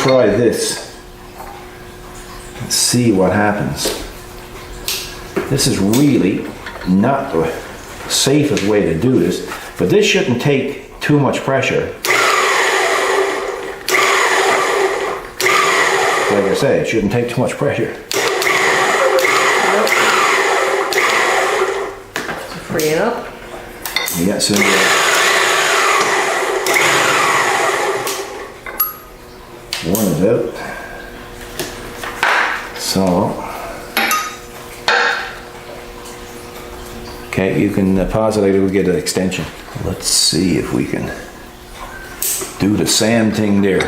try this and see what happens. This is really not the safest way to do this, but this shouldn't take too much pressure. Like I say, it shouldn't take too much pressure. Free it up. Yeah, so one is out. So, okay, you can pause it later, we'll get an extension. Let's see if we can do the same thing there.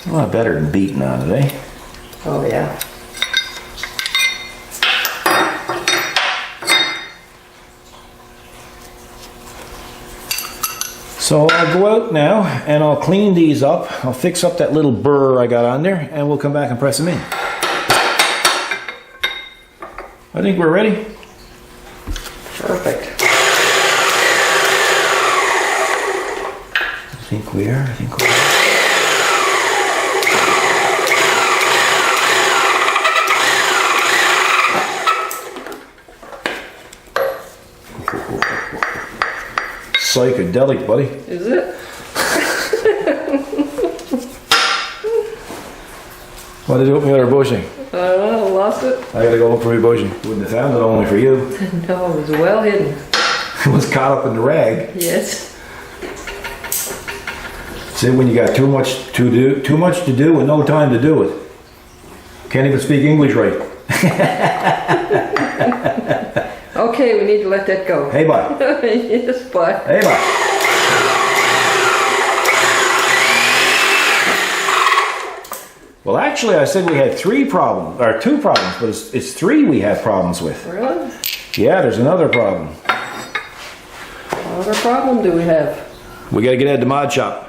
A lot better than beating on it, eh? Oh yeah. So I'll go out now and I'll clean these up. I'll fix up that little burr I got on there and we'll come back and press them in. I think we're ready. Perfect. I think we are. Psychedelic, buddy. Is it? What did you open the other bushing? I don't know, lost it. I gotta go look for my bushing. Wouldn't have found it only for you. No, it was well hidden. It was caught up in the rag. Yes. See, when you got too much to do and no time to do it. Can't even speak English right. Okay, we need to let that go. Hey, bud. Yes, bud. Hey, bud. Well, actually, I said we had 3 problems, or 2 problems, but it's 3 we have problems with. Really? Yeah, there's another problem. What other problem do we have? We gotta get at the mod shop.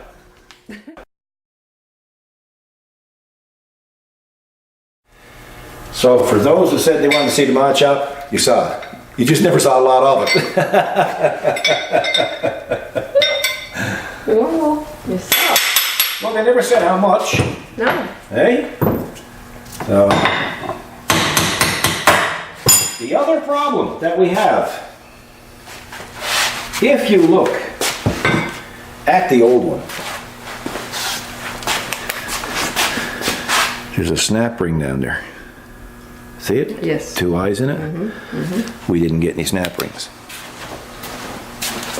So, for those who said they wanted to see the mod shop, you saw it. You just never saw a lot of it. Well, you saw. Well, they never said how much. No. Hey? So, the other problem that we have, if you look at the old one, there's a snap ring down there. See it? Yes. 2 eyes in it? We didn't get any snap rings.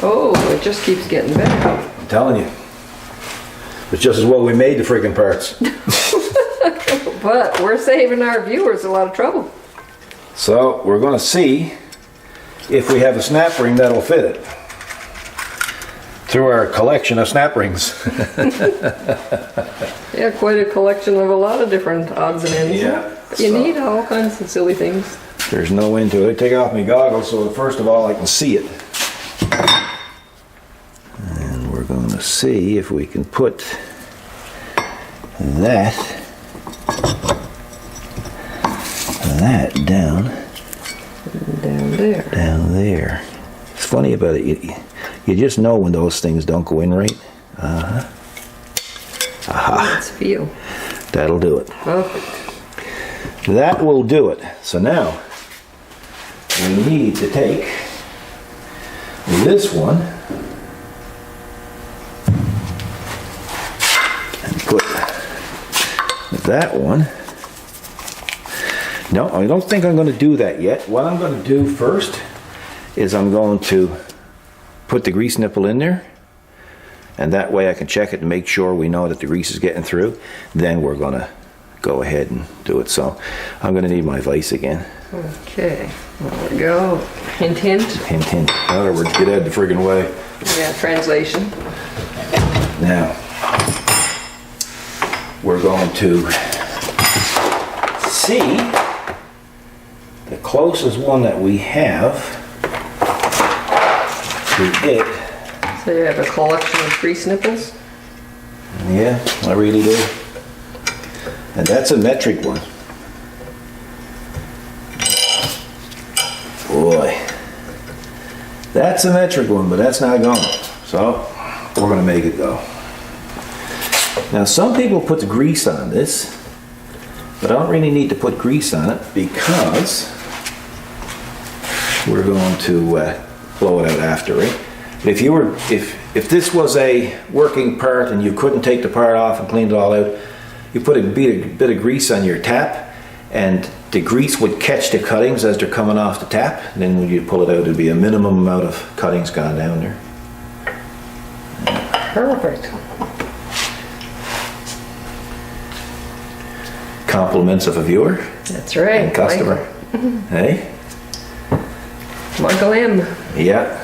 Oh, it just keeps getting better. I'm telling you. It's just as well we made the friggin' parts. But we're saving our viewers a lot of trouble. So we're going to see if we have a snap ring that'll fit it through our collection of snap rings. Yeah, quite a collection of a lot of different odds and ends. Yeah. You need all kinds of silly things. There's no end to it. Take off my goggles so first of all I can see it. And we're going to see if we can put that down there. Down there. It's funny about it. You just know when those things don't go in right. Aha. Let's feel. That'll do it. Perfect. That will do it. So now we need to take this one and put that one. No, I don't think I'm going to do that yet. What I'm going to do first is I'm going to put the grease nipple in there, and that way I can check it and make sure we know that the grease is getting through. Then we're going to go ahead and do it. So I'm going to need my vise again. Okay, there we go. Hint, hint. Hint, hint. In other words, get out of the friggin' way. Yeah, translation. Now, we're going to see the closest one that we have to it. So you have a collection of grease nipples? Yeah, I really do. And that's a metric one. That's a metric one, but that's not going. So we're gonna make it go. Now some people put the grease on this, but I don't really need to put grease on it because we're going to blow it out after, right? But if this was a working part and you couldn't take the part off and clean it all out, you put a bit of grease on your tap, and the grease would catch the cuttings as they're coming off the tap. And then when you pull it out, it'd be a minimum amount of cuttings gone down there. Perfect. Compliments of a viewer That's right. and customer. Hey? Michael M. Yeah.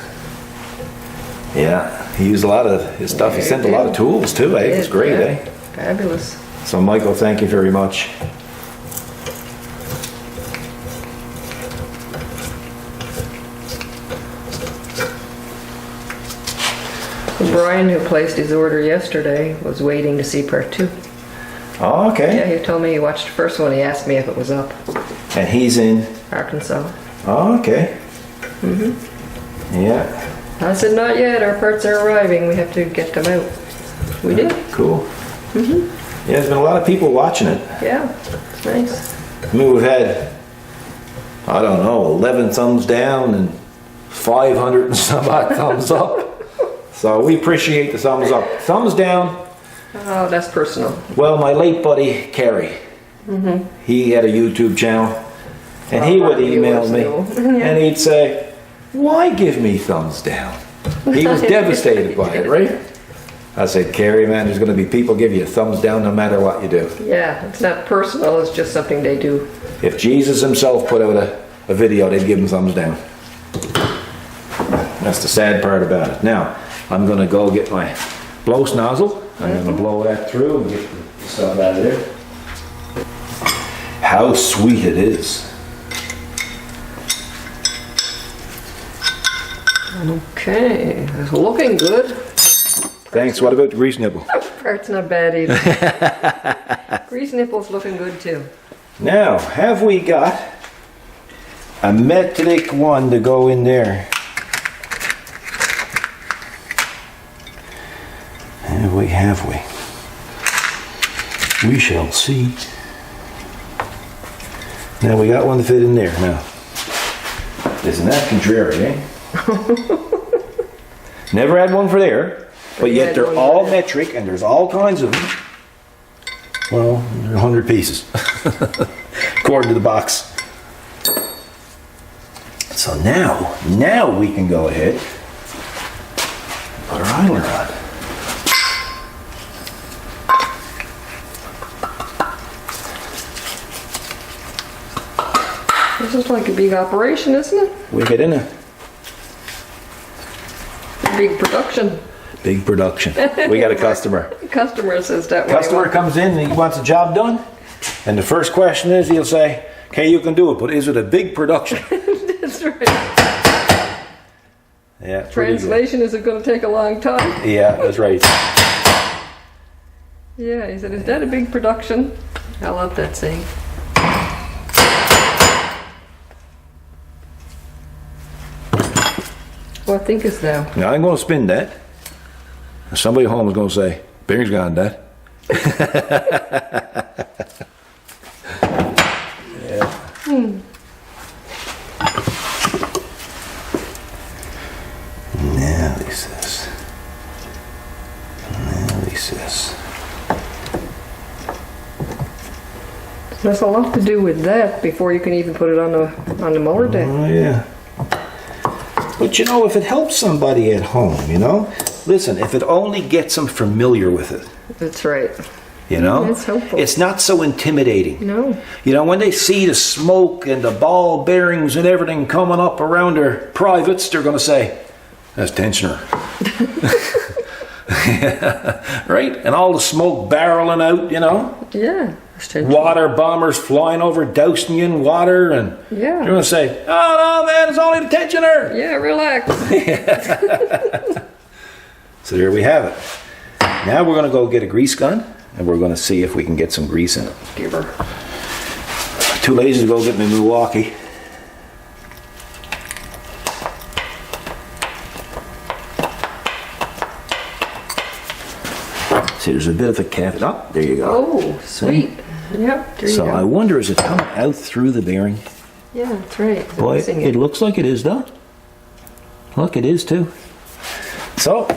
Yeah. He used a lot of his stuff. He sent a lot of tools too, eh? It was great, Yeah. eh? Fabulous. So Michael, thank you very much. Brian, who placed his order yesterday, was waiting to see part 2. Oh, okay. Yeah, he told me he watched the first one. He asked me if it was up. And he's in. Arkansas. Oh, okay. Yeah. I said, not yet. Our parts are arriving. We have to get them out. We did. Cool. Yeah, there's been a lot of people watching it. Yeah. It's nice. I mean, we've had, I don't know, 11 thumbs down and 500 and some odd thumbs up. So we appreciate the thumbs up. Thumbs down. Oh, that's personal. Well, my late buddy, Kerry, he had a YouTube channel, and he would email me, and he'd say, why give me thumbs down? He was devastated by it, right? I said, Kerry, man, there's going to be people give you a thumbs down no matter what you do. Yeah, it's not personal. It's just something they do. If Jesus himself put out a video, they'd give him thumbs down. That's the sad part about it. Now, I'm going to go get my blow nozzle. I'm going to blow that through and get the stuff out of there. How sweet it is. Okay, it's looking good. Thanks. What about the grease nipple? Part's not bad either. Grease nipple's looking good too. Now, have we got a metric one to go in there? Have we? We shall see. Now we got one to fit in there. Now, isn't that contrary, eh? Never had one for there, but yet they're all metric and there's all kinds of them. Well, they're 100 pieces, according to the box. So now we can go ahead and put our idler on. This is like a big operation, isn't it? We get in it. Big production. Big production. We got a customer. Customer says that way. Customer comes in and he wants a job done. And the first question is, he'll say, okay, you can do it, but is it a big production? That's right. Yeah. Translation, is it going to take a long time? Yeah, that's right. Yeah, he said, is that a big production? I love that saying. What thinkest thou? Now I'm going to spin that. Somebody at home is going to say, bearing's gone, Dad. Yeah. Now this is. There's a lot to do with that before you can even put it on the mower deck. Oh yeah. But you know, if it helps somebody at home, you know, listen, if it only gets them familiar with it, That's right. you know, It's helpful. it's not so intimidating. No. You know, when they see the smoke and the ball bearings and everything coming up around their privates, they're going to say, that's tensioner. Right? And all the smoke barreling out, you know. Yeah. Water bombers flying over, dousing you in water, and Yeah. they're going to say, oh no, man, it's only the tensioner. Yeah, relax. So there we have it. Now we're going to go get a grease gun, and we're going to see if we can get some grease in it. Give her. Too lazy to go get me Milwaukee. See, there's a bit of a cavity. Oh, there you go. Oh, sweet. Yep, there you So go. I wonder, is it coming out through the bearing? Yeah, that's right. Boy, Missing it looks like it is, though. Look, it is too. So,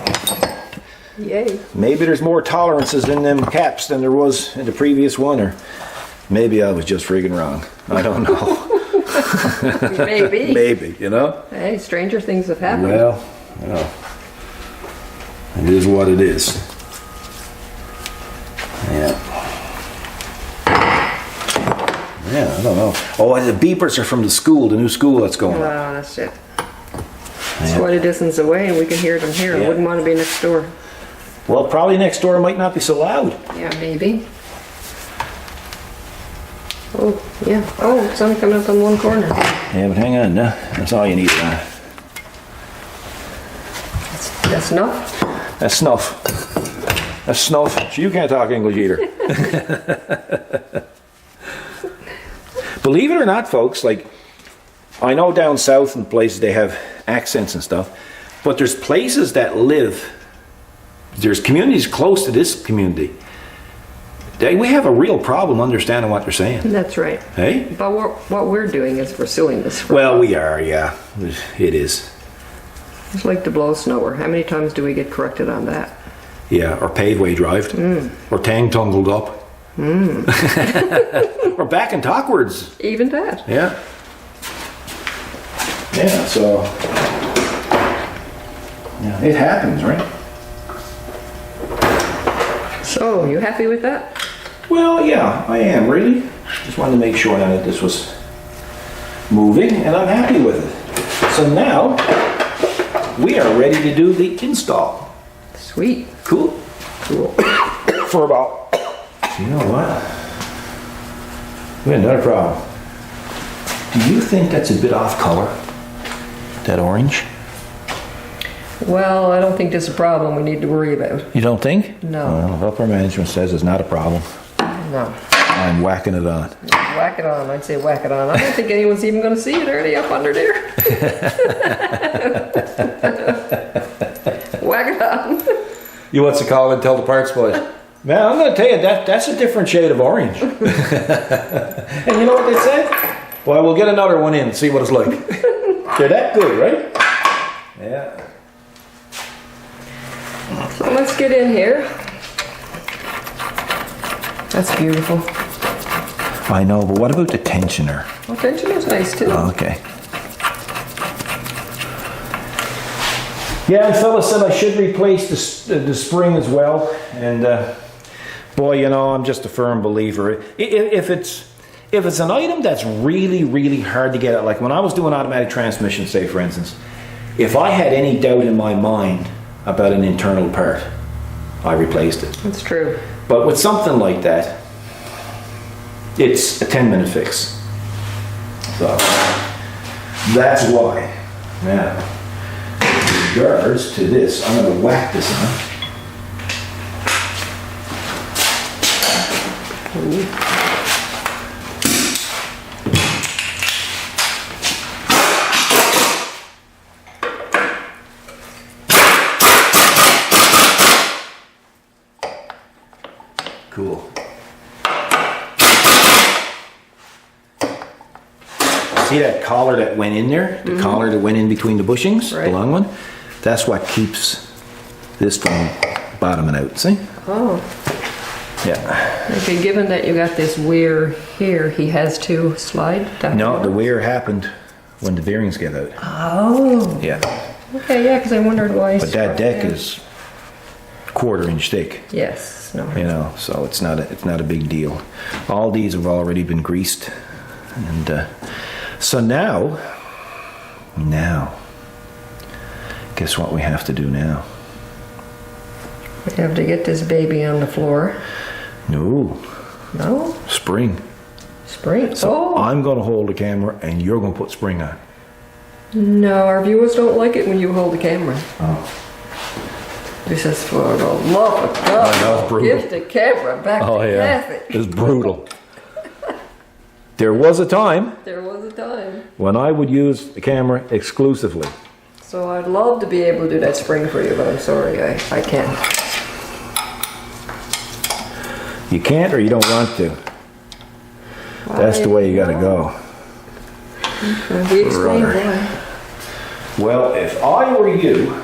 Yay. maybe there's more tolerances in them caps than there was in the previous one, or maybe I was just friggin' wrong. I don't know. Maybe. Maybe, you know? Hey, stranger things have happened. Well, it is what it is. Yeah. Yeah, I don't know. Oh, the beepers are from the school, the new school that's going Oh, on. that's it. It's quite a distance away and we can hear them here. I Yeah. wouldn't want to be next door. Well, probably next door might not be so loud. Yeah, maybe. Oh, yeah. Oh, it's only coming up on one corner. Yeah, but hang on now. That's all you need. That's enough. That's snuff. That's snuff. So you can't talk English either. Believe it or not, folks, like, I know down south and places they have accents and stuff, but there's places that there's communities close to this community. We have a real problem understanding what they're saying. That's right. Hey? But what we're doing is pursuing this. Well, we are, yeah. It is. It's like the blow snower. How many times do we get corrected on that? Yeah, or paveway drived. Or tang tungled up. Or back and talkwards. Even that. Yeah. Yeah, so yeah, it happens, right? So, you happy with that? Well, yeah, I am really. Just wanted to make sure that this was moving, and I'm happy with it. So now we are ready to do the install. Sweet. Cool. Cool. For about, you know what? We have another problem. Do you think that's a bit off color? That orange? Well, I don't think there's a problem we need to worry about. You don't think? No. Well, upper management says it's not a problem. No. I'm whacking it on. Whack it on. I'd say whack it on. I don't think anyone's even going to see it already up under there. Whack it on. You want to call and tell the parts boys? Man, I'm going to tell you, that's a different shade of orange. And you know what they say? Well, we'll get another one in and see what it's like. They're that good, right? Yeah. So let's get in here. That's beautiful. I know, but what about the tensioner? Well, tensioner's nice too. Oh, okay. Yeah, and fella said I should replace the spring as well. And boy, you know, I'm just a firm believer. If it's an item that's really, really hard to get at, like when I was doing automatic transmission, say for instance, if I had any doubt in my mind about an internal part, I replaced it. That's true. But with something like that, it's a 10-minute fix. So that's why. Now, in regards to this, I'm going to whack this on. Cool. See that collar that went in there? The collar that went in between the bushings, Right. the long one? That's what keeps this from bottoming out, see? Oh. Yeah. Okay, given that you got this weir here, he has to slide down. No, the wear happened when the bearings get out. Oh. Yeah. Okay, yeah, because I wondered why. But that deck is 1/4 inch thick. Yes. No. You know, so it's not a big deal. All these have already been greased, and so now, guess what we have to do now? We have to get this baby on the floor. No, No? spring. Spring? So I'm going to hold the camera, and you're going to put spring on. No, our viewers don't like it when you hold the camera. Oh. This is for the love of God. I know, it's brutal. Give the camera back to Kathy. It's brutal. There was a time There was a time. when I would use the camera exclusively. So I'd love to be able to do that spring for you, but I'm sorry, I can't. You can't or you don't want to. That's the way you gotta go. He explained why. Well, if I were you,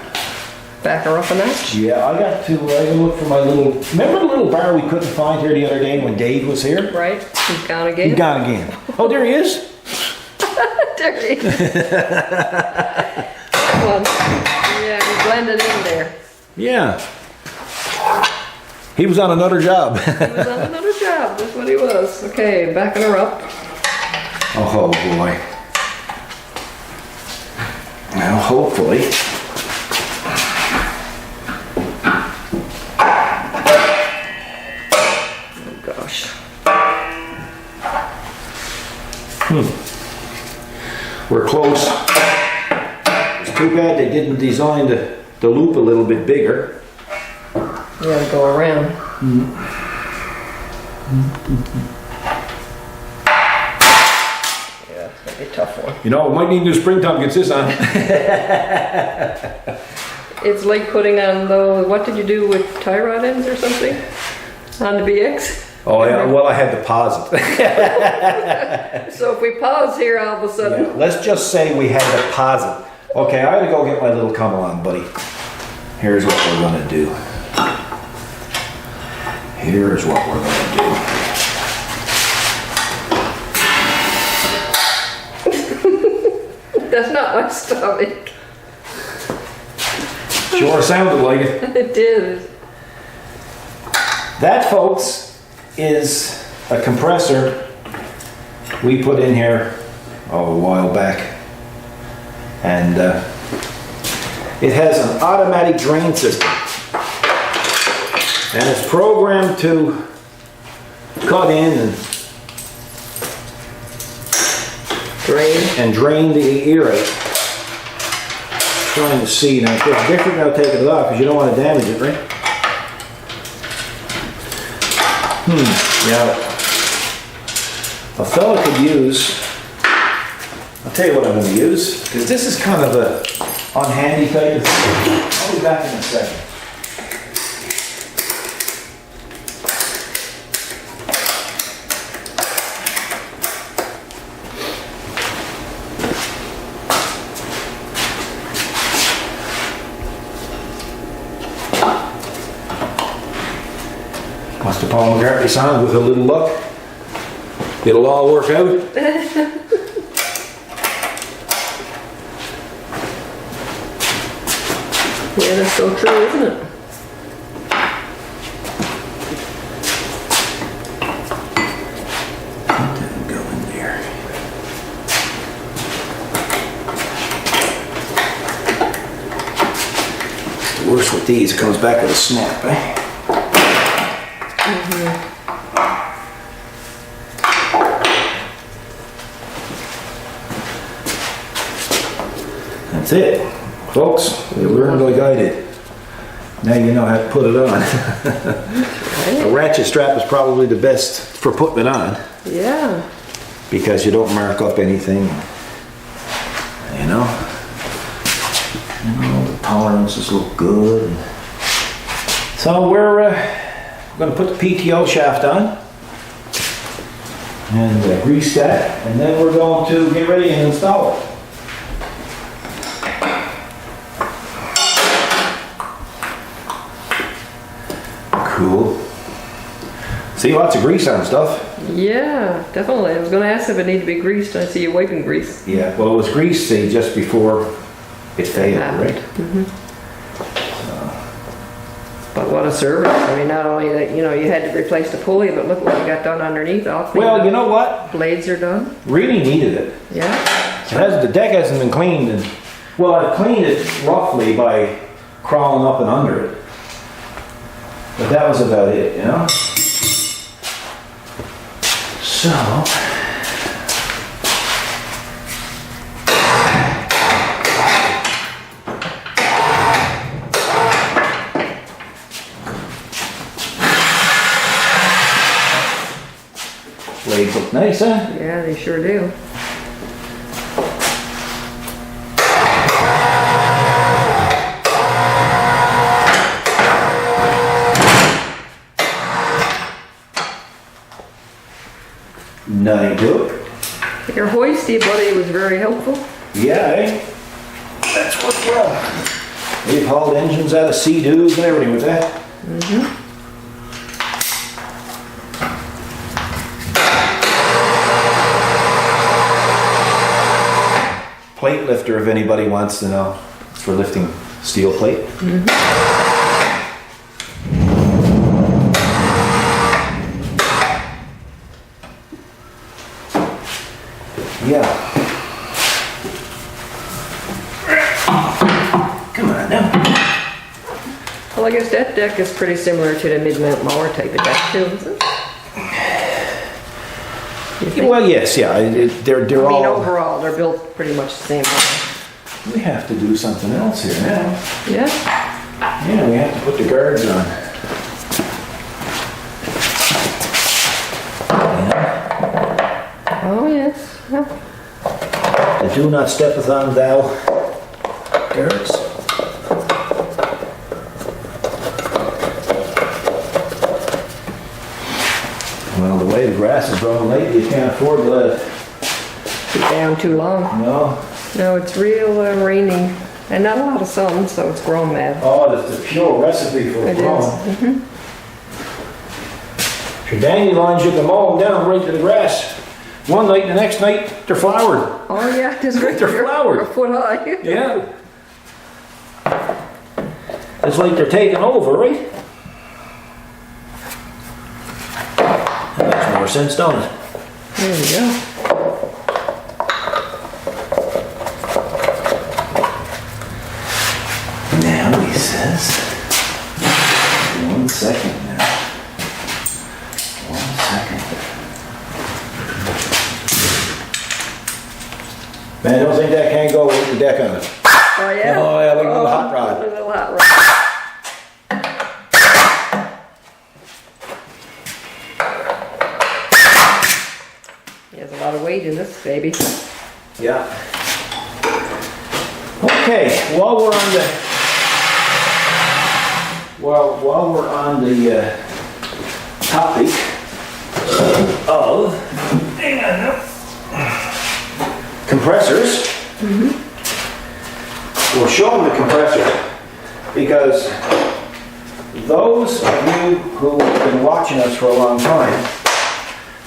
Back her up a notch? yeah, I got to look for my little, remember the little bar we couldn't find here the other day when Dave was here? Right, he's gone again. He's gone again. Oh, there he is. There he is. That one. Yeah, he blended in there. Yeah. He was on another job. He was on another job, that's what he was. Okay, backing her up. Oh boy. Now hopefully. Oh gosh. We're close. It's too bad they didn't design the loop a little bit bigger. You gotta go around. Yeah, it's gonna be a tough one. You know, we might need new springtime gets this on. It's like putting on the, what did you do with tie rod ends or something? On the BX? Oh yeah, well I had to pause it. So if we pause here all of a sudden. Yeah, let's just say we had to pause it. Okay, I gotta go get my little come along, buddy. Here's what we're gonna do. Here's what we're gonna do. That's not my stomach. Sure sounded like it. It did. That, folks, is a compressor we put in here a while back. And it has an automatic drain system. And it's programmed to cut in and drain the air out. Trying to see now. If it's different now, taking it off because you don't want to damage it, right? Yeah. A fella could use. I'll tell you what I'm going to use because this is kind of a unhandy type of thing. I'll be back in a second. Must have Paul McCartney song with a little luck. It'll all work out. Yeah, that's so true, isn't it? Didn't go in there. It's the worst with these, it comes back with a snap, eh? That's it, folks. You learned like I did. Now you know how to put it on. A ratchet strap is probably the best for putting it on Yeah. because you don't mark up anything. You know, the tolerances look good. So we're going to put the PTO shaft on and grease that, and then we're going to get ready and install it. Cool. See, lots of grease on stuff. Yeah, definitely. I was gonna ask if it needed to be greased. I see you wiping grease. Yeah, well, it was greased, see, just before it failed, right? But what a service. I mean, not only that, you know, you had to replace the pulley, but look what you got done underneath. All cleaned Well, up. you know what? Blades are done. Really needed it. Yeah. The deck hasn't been cleaned, and well, I've cleaned it roughly by crawling up and under it. But that was about it, you know? So, blades look nice, huh? Yeah, they sure do. see, buddy, was very helpful. Yeah, eh? That's worked well. We've hauled engines out of Sea-Doos and everything with that. Plate lifter, if anybody wants to know. It's for lifting steel plate. Yeah. Come on now. Well, I guess that deck is pretty similar to the mid-mount mower type of deck too, isn't it? You think? Well, yes, yeah. They're I mean, all. overall, they're built pretty much the same way. We have to do something else here now. Yeah? Yeah, we have to put the guards on. Oh, yes. Yeah. The do not steppeth on thou guards. Well, the way the grass is growing lately, you can't afford to let it. Sit down too long. No. No, it's real raining and not a lot of sun, so it's grown mad. Oh, that's the pure recipe for It growing. is. Your dandelions, you can mow them down right to the grass. One night, the next night, they're flowered. Oh, yeah, just right They're there, flowered. a foot high. Yeah. It's like they're taking over, right? That makes more sense, don't it? There we go. Now he says, 1 second now. 1 second. Man, I don't think that can go with the deck on it. Oh, yeah? Oh, yeah, we can do the hot rod. A little hot rod. There's a lot of weight in this baby. Yeah. Okay, while we're on the topic of hang on now, compressors, we'll show them the compressor because those of you who have been watching us for a long time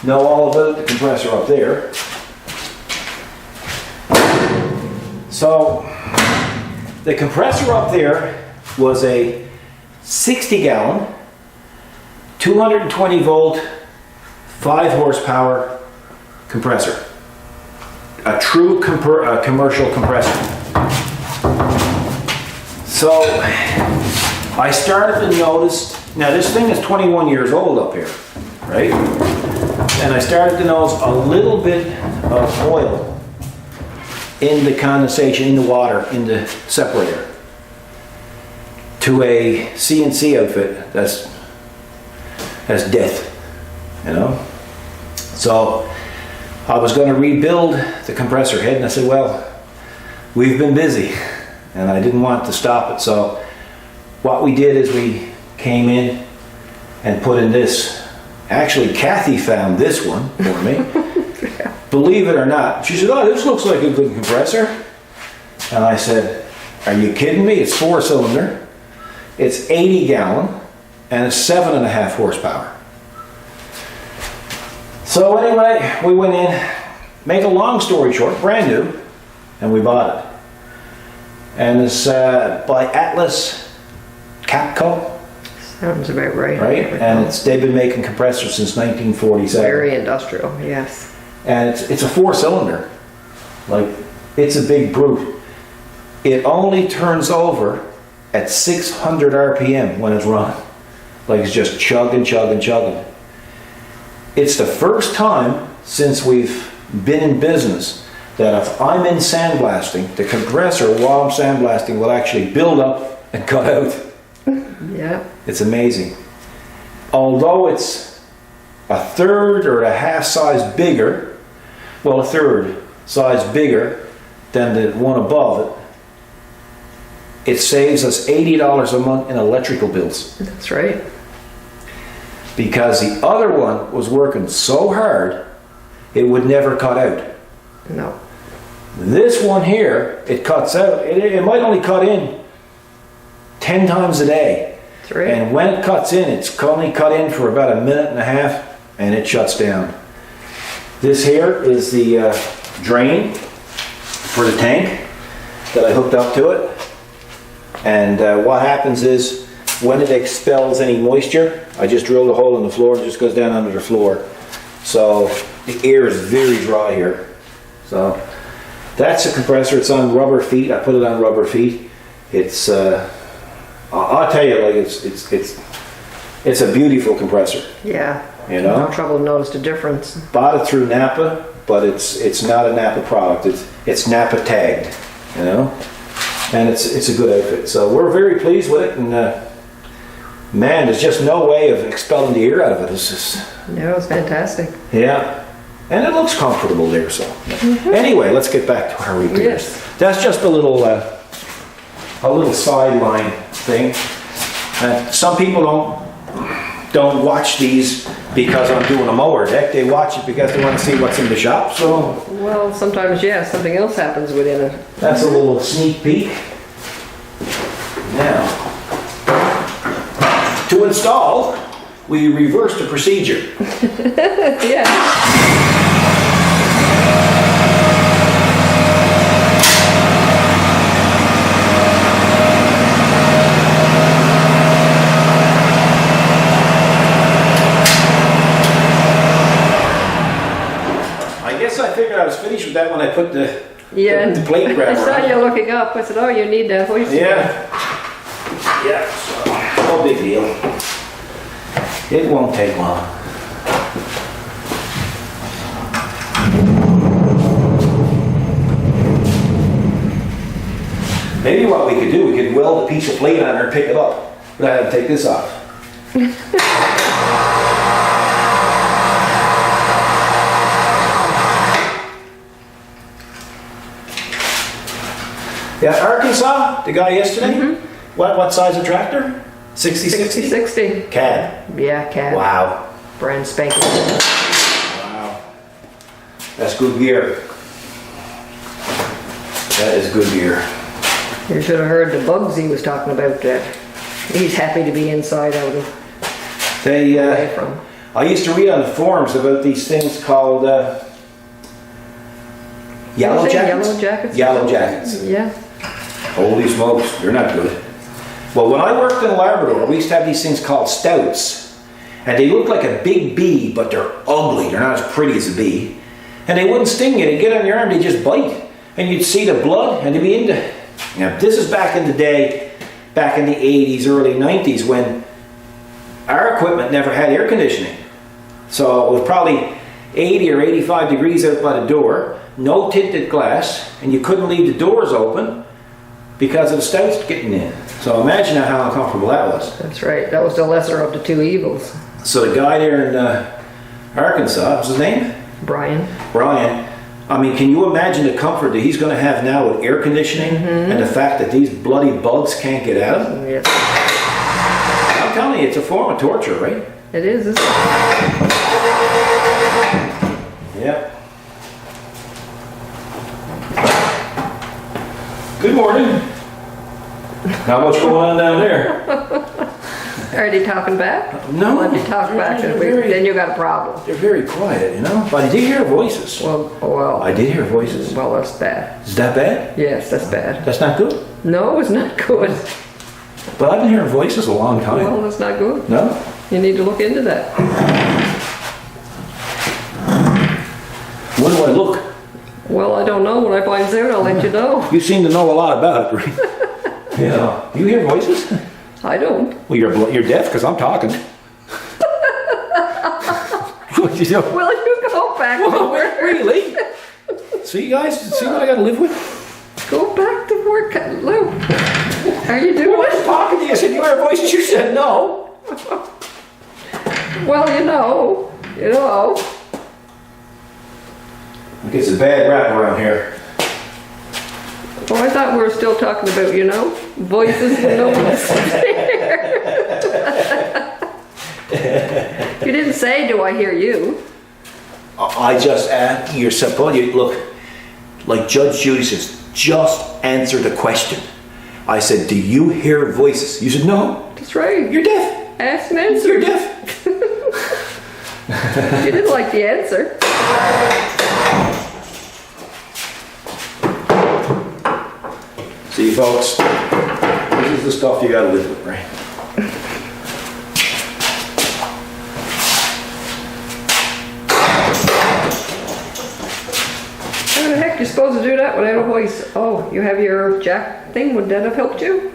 know all about the compressor up there. So the compressor up there was a 60 gallon, 220 volt, 5 horsepower compressor. A true commercial compressor. So I started to notice, now this thing is 21 years old up here, right? And I started to notice a little bit of oil in the condensation, in the water, in the separator. To a CNC outfit, that's death, you know? So I was going to rebuild the compressor head and I said, well, we've been busy and I didn't want to stop it. So what we did is we came in and put in this. Actually, Kathy found this one for me. Believe it or not. She said, oh, this looks like a good compressor. And I said, are you kidding me? It's 4-cylinder. It's 80 gallon and it's 7.5 horsepower. So anyway, we went in, make a long story short, brand new, and we bought it. And it's by Atlas Capco. Sounds about right. Right? And they've been making compressors since 1947. Very industrial, yes. And it's a 4-cylinder. Like, it's a big brute. It only turns over at 600 RPM when it's run. Like it's just chugging, chugging, chugging. It's the first time since we've been in business that if I'm in sandblasting, the compressor while I'm sandblasting will actually build up and cut out. Yeah. It's amazing. Although it's a third or a half size bigger, well, a third size bigger than the one above it, it saves us $80 a month in electrical bills. That's right. Because the other one was working so hard, it would never cut out. No. This one here, it cuts out. It might only cut in 10 times a day. 3. And when it cuts in, it's only cut in for about a minute and a half, and it shuts down. This here is the drain for the tank that I hooked up to it. And what happens is, when it expels any moisture, I just drilled a hole in the floor and it just goes down under the floor. So the air is very dry here. So that's a compressor. It's on rubber feet. I put it on rubber feet. It's I'll tell you, like it's a beautiful compressor. Yeah. You know? No trouble to notice the difference. Bought it through Napa, but it's not a Napa product. It's Napa tagged, you know, and it's a good outfit. So we're very pleased with it, and man, there's just no way of expelling the air out of it. It's just Yeah, it's fantastic. yeah, and it looks comfortable there. So anyway, let's get back to our repairs. Yes. That's just a little sideline thing. Some people don't watch these because I'm doing a mower deck. They watch it because they want to see what's in the shop. So Well, sometimes, yeah, something else happens within it. that's a little sneak peek. Now, to install, we reverse the procedure. Yeah. I guess I figured I was finished with that when I put the Yeah. the plate I grabber saw on. you looking up. I said, oh, you need that hoist. Yeah. Yeah, so no big deal. It won't take long. Maybe what we could do, we could weld a piece of plate on her and pick it up. But I had to take this off. Yeah, Arkansas, the guy yesterday. What size of tractor? 60, 60? 60. Cab. Yeah, cat. Wow. Brand spanking. new. Wow. That's good gear. That is good gear. You should have heard the bugs he was talking about. He's happy to be inside out of They, away from. I used to read on the forums about these things called yellow Was it jackets. Yellow jackets. Yellow jackets. Yeah. Holy smokes, they're not good. Well, when I worked in Labrador, we used to have these things called stouts. And they look like a big bee, but they're ugly. They're not as pretty as a bee. And they wouldn't sting you. They'd get on your arm, they'd just bite. And you'd see the blood, and they'd be into... Now, this is back in the day, back in the 80s, early 90s, when our equipment never had air conditioning. So it was probably 80 or 85 degrees out by the door, no tinted glass, and you couldn't leave the doors open because of the stouts getting in. So imagine how uncomfortable that was. That's right. That was the lesser of the two evils. So the guy there in Arkansas, what's his name? Brian. Brian. I mean, can you imagine the comfort that he's going to have now with air conditioning and the fact that these bloody bugs can't get out? Yes. I'm telling you, it's a form of torture, right? It is, isn't it? Yep. Good morning. Not much going on down there. Are they talking back? No. Well, if you talk back, They're very- then you got a problem. They're very quiet, you know? But I did hear voices. Well, I did hear voices. well, that's bad. Is that bad? Yes, that's bad. That's not good. No, it's not good. But I've been hearing voices a long time. Well, that's not good. No? You need to look into that. When do I look? Well, I don't know. When I find out, I'll let you know. You seem to know a lot about it, right? Yeah. You hear voices? I don't. Well, you're deaf because I'm talking. What you know? Well, you go back to Well, work. really? See, guys, see what I got to live with? Go back to work, Lou. Are you Well, doing I was it? talking to you. I said, you hear voices? You said no. Well, you know. You know. It gets a bad rap around here. Oh, I thought we were still talking about, you know, voices and no one's there. You didn't say, do I hear you? I just, you're supposed, look, like Judge Judy says, just answer the question. I said, do you hear voices? You said, no. That's right. You're deaf. Ask and answer. You're deaf. You didn't like the answer. See, folks, this is the stuff you gotta live with, right? How the heck you supposed to do that without a voice? Oh, you have your jack thing. Would that have helped you?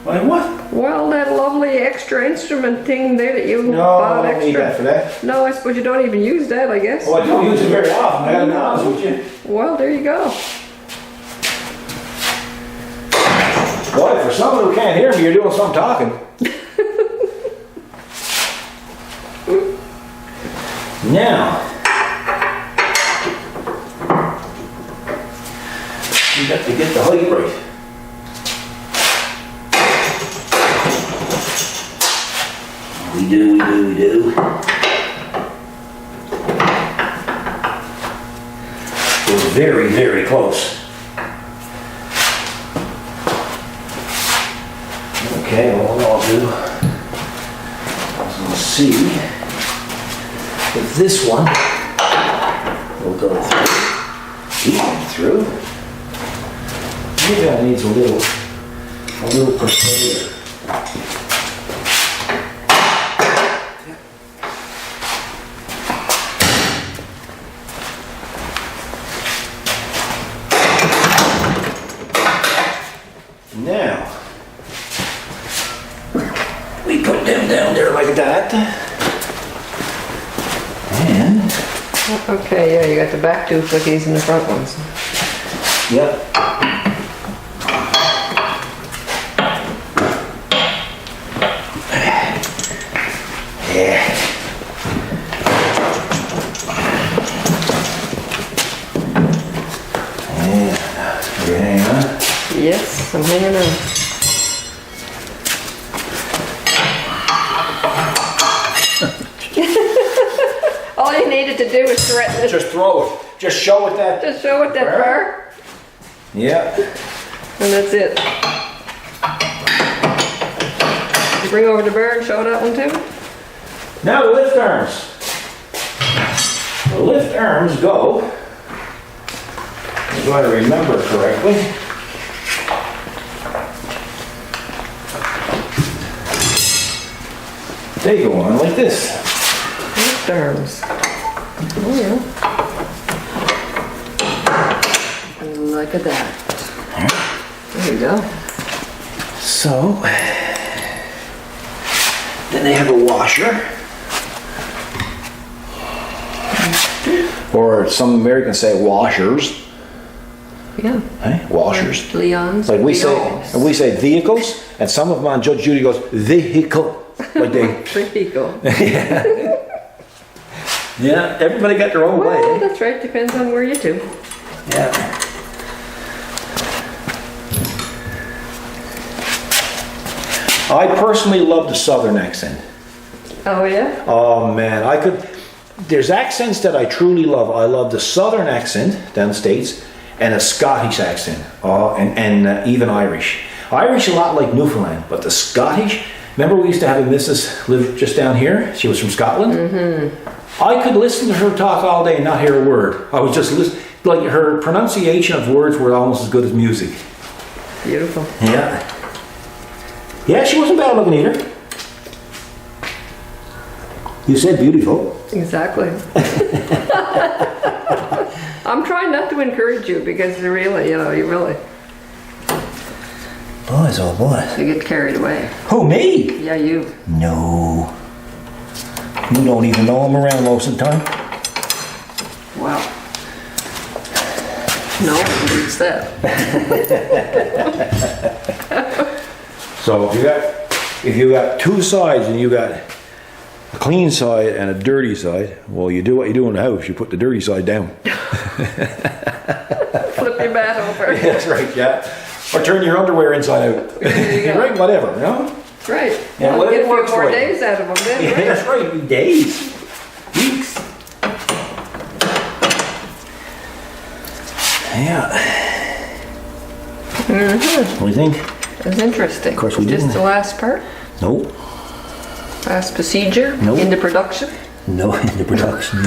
Like what? Well, that lovely extra instrument thing there that you No, bought I don't need extra. that for that. No, I suppose you don't even use that, I guess. Well, I don't use it very often, I gotta be honest with you. Well, there you go. Boy, for someone who can't hear me, you're doing some talking. Now, you got to get the height right. We do. We're very, very close. Okay, well, what I'll do is we'll see if this one will go through. He went through. Maybe that needs a little persuader. Now, we put them down there like that. And, Okay, yeah, you got the back two cookies and the front ones. yep. Yeah. Yeah. You hang on. Yes, I'm hanging on. All you needed to do was threaten it. Just throw it. Just show it that. Just show it that bar, Yeah. and that's it. You bring over the bar and show that one too? Now the lift arms. The lift arms go, if I remember correctly, they go on like this. Lift arms. Oh yeah. Look at that. There you go. So, then they have a washer. Or some Americans say washers. Yeah. Hey, washers. Leon's. Like we Leon's. say vehicles, and some of them on Judge Judy goes vehicle. Like they. Vehicle. Yeah, everybody got their own Well, way. that's right. Depends on where you to. Yeah. I personally love the Southern accent. Oh yeah. Oh man, there's accents that I truly love. I love the Southern accent down the States and a Scottish accent. Oh, and even Irish. Irish a lot like Newfoundland, but the Scottish, remember we used to have a missus live just down here? She was from Scotland. Mm-hmm. I could listen to her talk all day and not hear a word. I was just listening, like her pronunciation of words were almost as good as music. Beautiful. Yeah. Yeah, she wasn't bad looking either. You said beautiful. Exactly. I'm trying not to encourage you because you really, you really, Boys, oh boys. you get carried away. Who, me? Yeah, you. No. You don't even know I'm around most of the time. Wow. No, it's that. So if you got two sides and you got a clean side and a dirty side, well, you do what you do in the house. You put the dirty side down. Flip your bat over. Yeah, that's right, yeah. Or turn your underwear inside out. Right, whatever, you know? Right. Yeah, Well, whatever get a few works more for you. days out of them then, Yeah, right? that's right. Days. Weeks. Yeah. What do you think? That's interesting. Of course we Just didn't. the last part? Nope. Last procedure? Nope. Into production? No, in the production.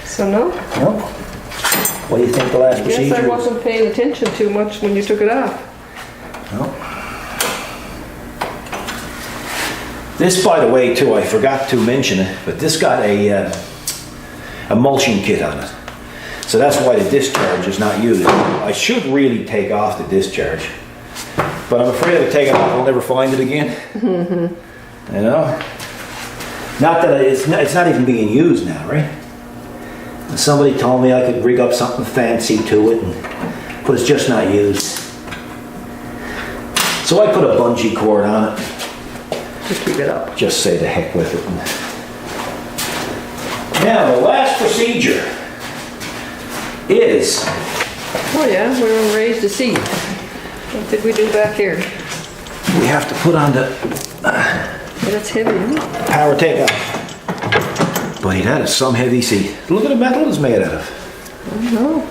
So no? Nope. What do you think the last I guess procedure I is? wasn't paying attention too much when you took it off. Nope. This, by the way, too, I forgot to mention it, but this got a emulsion kit on it. So that's why the discharge is not used. I should really take off the discharge, but I'm afraid if I take it off, I'll never find it again. You know? Not that it's not even being used now, right? And somebody told me I could rig up something fancy to it, but it's just not used. So I put a bungee cord on it. To keep it up. Just say the heck with it. Now, the last procedure is, Oh yeah, we were gonna raise the seat. What did we do back here? we have to put on the That's heavy, isn't it? power takeoff. Buddy, that is some heavy seat. Look at the metal it's made out of. Oh.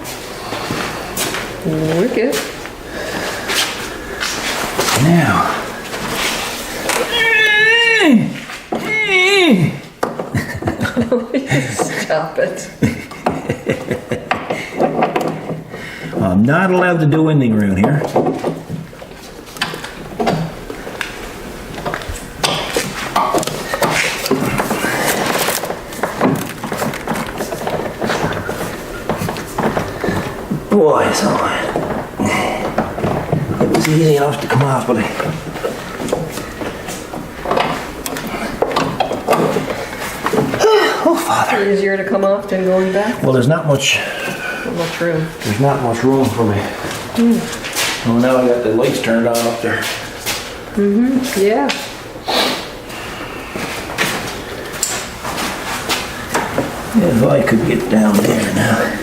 Wicked. Now. Stop it. I'm not allowed to do anything around here. Boy, so it was easy enough to come off, but oh, Father. Easier to come off than going back? Well, there's not much. Not much room. There's not much room for me. Well, now I got the lights turned on up there. Yeah. If I could get down there now.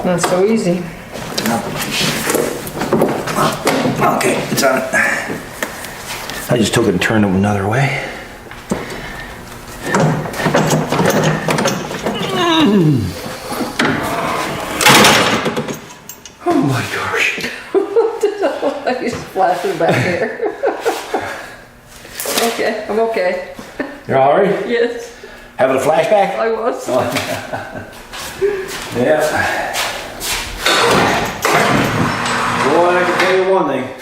Not so easy. Okay, it's on. I just took it and turned it another way. Oh my gosh. I just flashing back here. Okay, I'm okay. You're all right? Yes, Having a flashback? I was. Yeah. Boy, I can tell you one thing.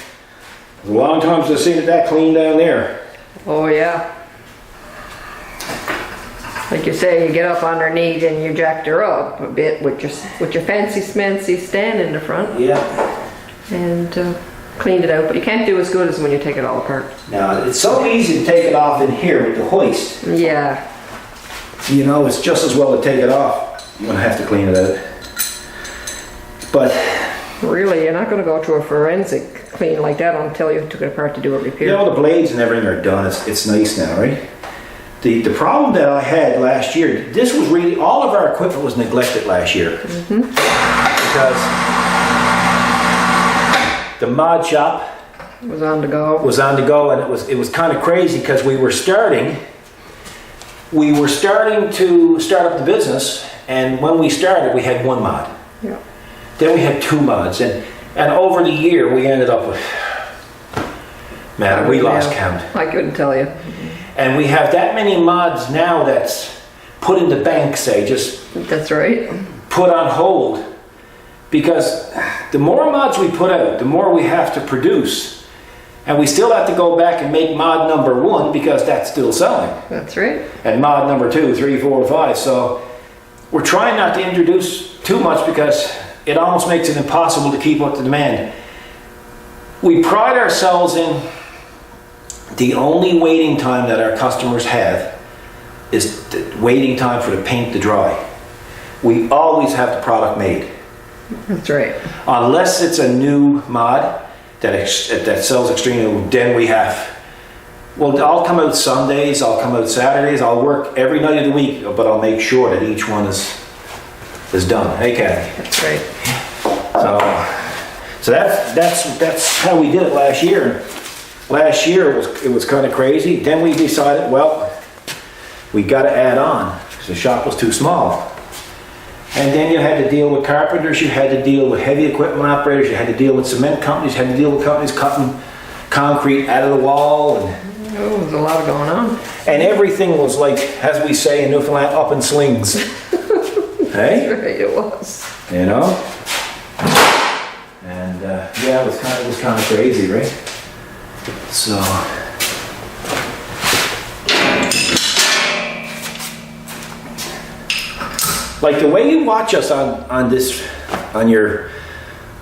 A long time since I've seen it that clean down there. Oh yeah. Like you say, you get up underneath and you jacked her up a bit with your fancy smancy stand in the front Yeah. and cleaned it out. But you can't do as good as when you take it all apart. Now, it's so easy to take it off in here with the hoist. Yeah. You know, it's just as well to take it off. I'm gonna have to clean it out. But, Really, you're not going to go to a forensic clean like that until you took it apart to do a repair. you know, the blades and everything are done. It's nice now, right? The problem that I had last year, this was really, all of our equipment was neglected last year. Because the mod shop It was on the go. was on the go, and it was kind of crazy because we were starting to start up the business, and when we started we had one mod. Yeah. Then we had two mods, and over the year we ended up with, man, we lost count. I couldn't tell you. And we have that many mods now that's put in the bank, say, just That's right. put on hold, because the more mods we put out, the more we have to produce, and we still have to go back and make mod number 1 because that's still selling, That's right. and mod number 2, 3, 4, 5. So we're trying not to introduce too much because it almost makes it impossible to keep up the demand. We pride ourselves in the only waiting time that our customers have is the waiting time for the paint to dry. We always have the product made. That's right. Unless it's a new mod that sells extremely, then we have, well, I'll come out Sundays, I'll come out Saturdays, I'll work every night of the week, but I'll make sure that each one is done. Hey, Kathy. That's right. So that's how we did it last year. Last year it was kind of crazy. Then we decided, well, we got to add on because the shop was too small. And then you had to deal with carpenters, you had to deal with heavy equipment operators, you had to deal with cement companies, you had to deal with companies cutting concrete out of the wall. And Oh, there's a lot going on. And everything was like, as we say in Newfoundland, up in slings. Hey? Right, it was. You know? And yeah, it was kind of crazy, right? So. Like the way you watch us on this, on your,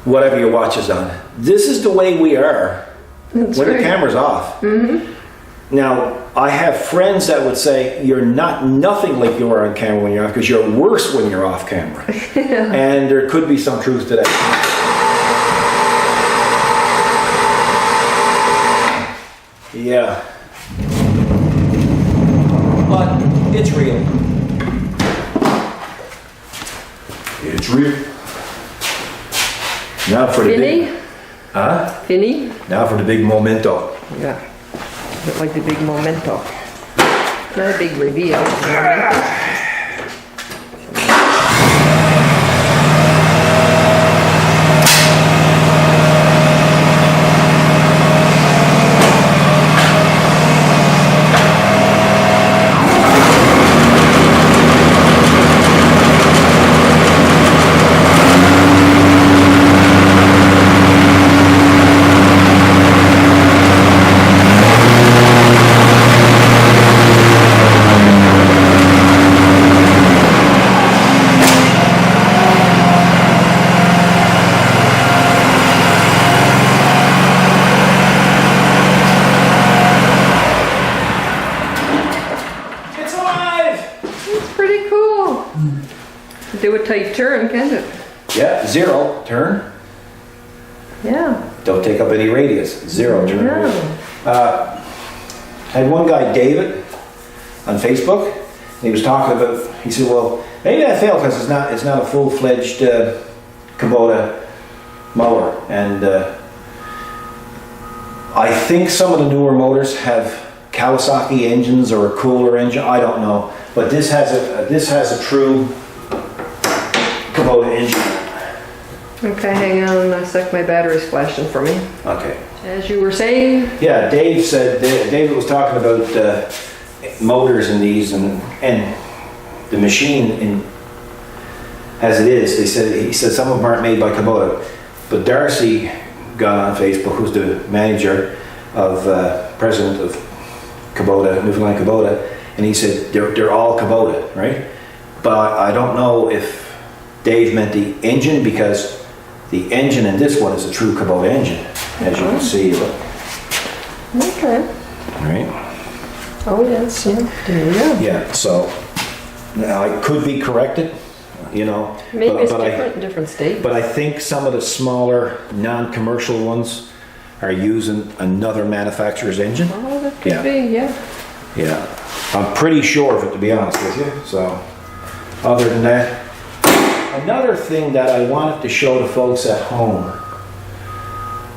whatever you watch us on, this is the way we are when the camera's off. Mm-hmm. Now, I have friends that would say you're nothing like you are on camera when you're off, because you're worse when you're off camera. Yeah. And there could be some truth to that. Yeah. But it's real. It's real. Now for the big... Huh? Finny? Now for the big momento. Yeah. A bit like the big memento. Not a big reveal. Do a tight turn, can't it? Yeah, 0, turn. Yeah. Don't take up any radius, 0, turn. Yeah. Had one guy, David, on Facebook. He was talking about, he said, well, maybe I failed because it's not a full-fledged Kubota mower. And I think some of the newer motors have Kawasaki engines or a cooler engine, I don't know. But this has a true Kubota engine. Okay, hang on a sec, my battery's flashing for me. Okay. As you were saying? Yeah, David was talking about motors in these and the machine as it is. He said some of them aren't made by Kubota, but Darcy got on Facebook, who's the manager of president of Kubota, Newfoundland Kubota, and he said they're all Kubota, right? But I don't know if Dave meant the engine, because the engine in this one is a true Kubota engine, as you can see. Okay. Right? Oh yes, yeah. There you go. Yeah, so now I could be corrected, you know. Maybe it's different in different states. But I think some of the smaller non-commercial ones are using another manufacturer's engine. Oh, that could be, yeah. Yeah, I'm pretty sure of it, to be honest with you. So, other than that, another thing that I wanted to show the folks at home.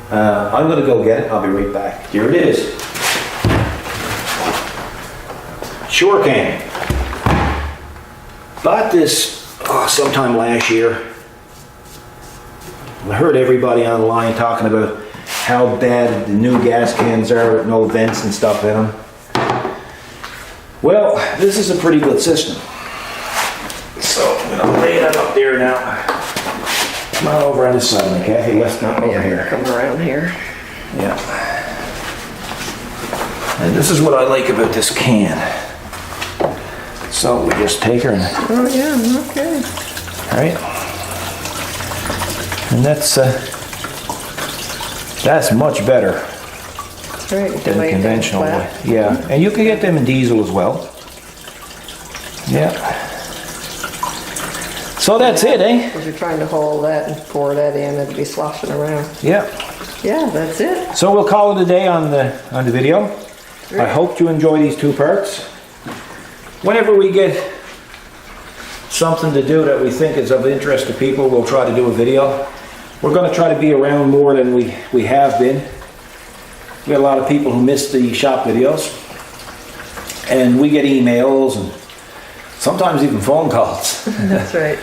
I'm going to go get it. I'll be right back. Here it is. Sure can. Bought this sometime last year. I heard everybody online talking about how bad the new gas cans are with no vents and stuff in them. Well, this is a pretty good system. So I'm going to lay it up there now. Come on over on this side of me, Kathy. Let's not over here. Come around here. Yeah. And this is what I like about this can. So we just take her and... Oh yeah, okay. Alright. And that's much better Right, than the conventional way. Yeah, and you can get them in diesel as well. Yeah. So that's it, eh? Because you're trying to hold that and pour that in, it'd be sloshing around. Yeah. Yeah, that's it. So we'll call it a day on the video. Right. I hope you enjoy these two parts. Whenever we get something to do that we think is of interest to people, we'll try to do a video. We're going to try to be around more than we have been. We got a lot of people who miss the shop videos. And we get emails and sometimes even phone calls. That's right.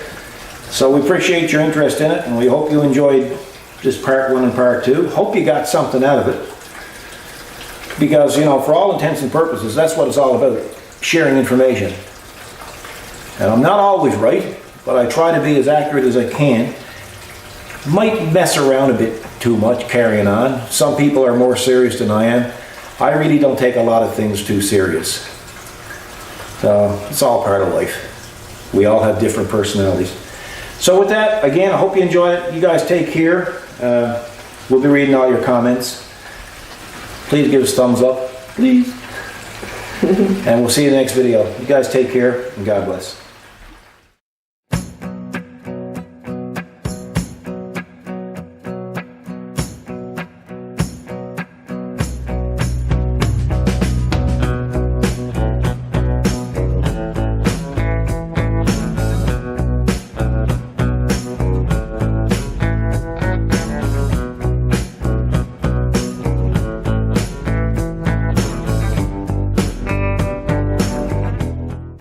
So we appreciate your interest in it, and we hope you enjoyed this part 1 and part 2. Hope you got something out of it. Because, you know, for all intents and purposes, that's what it's all about, sharing information. And I'm not always right, but I try to be as accurate as I can. Might mess around a bit too much carrying on. Some people are more serious than I am. I really don't take a lot of things too serious. So it's all part of life. We all have different personalities. So with that, again, I hope you enjoy it. You guys take care. We'll be reading all your comments. Please give us thumbs up, please. And we'll see you in the next video. You guys take care, and God bless.